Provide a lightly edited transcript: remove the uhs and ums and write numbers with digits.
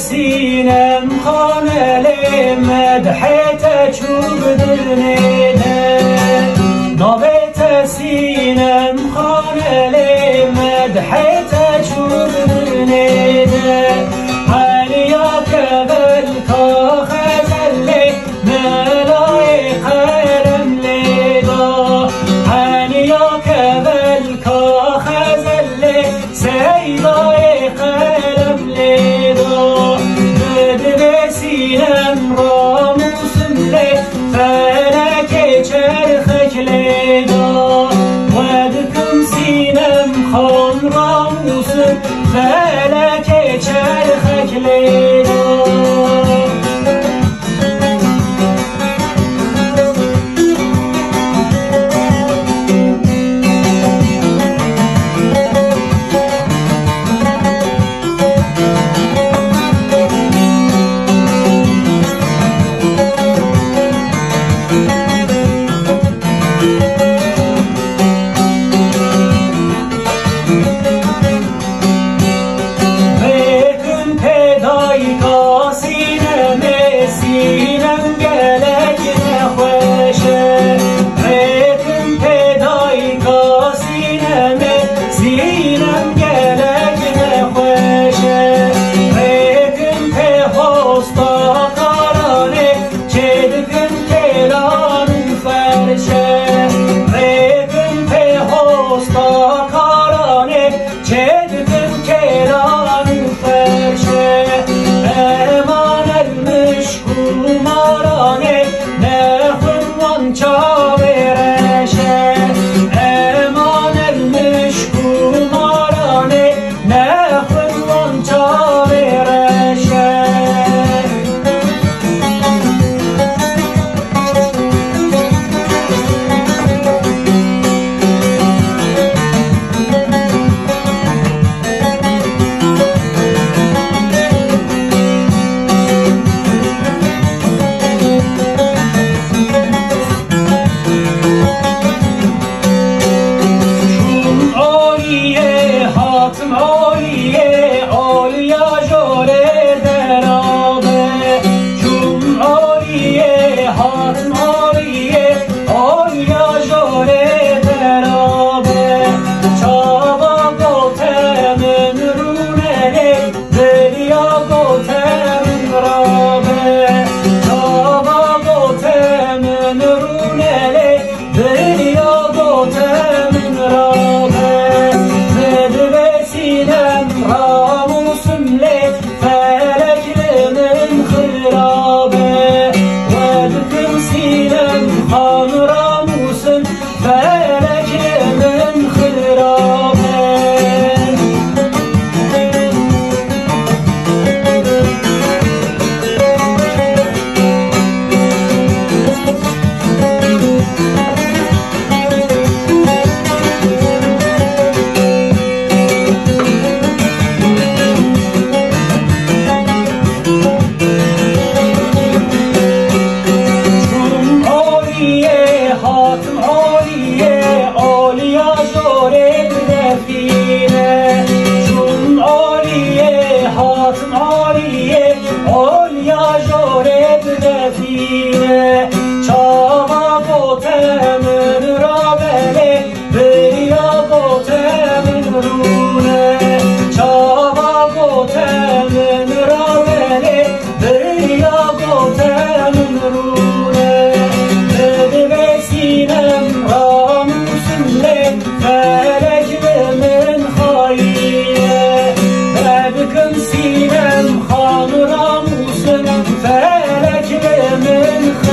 سینم خانه مدحت چوب درنیده نوبت سینم خانه مدحت چوب درنیده علیا کبل کا خزل ملای خرم لیدا علیا کبل کا خزل سیدای خرم لیدا بدل سینم را موسم لی فلک چرخک لیدا ودکم سینم خان را موسم فلک چرخک لیدا سینم خان را موسم فلک من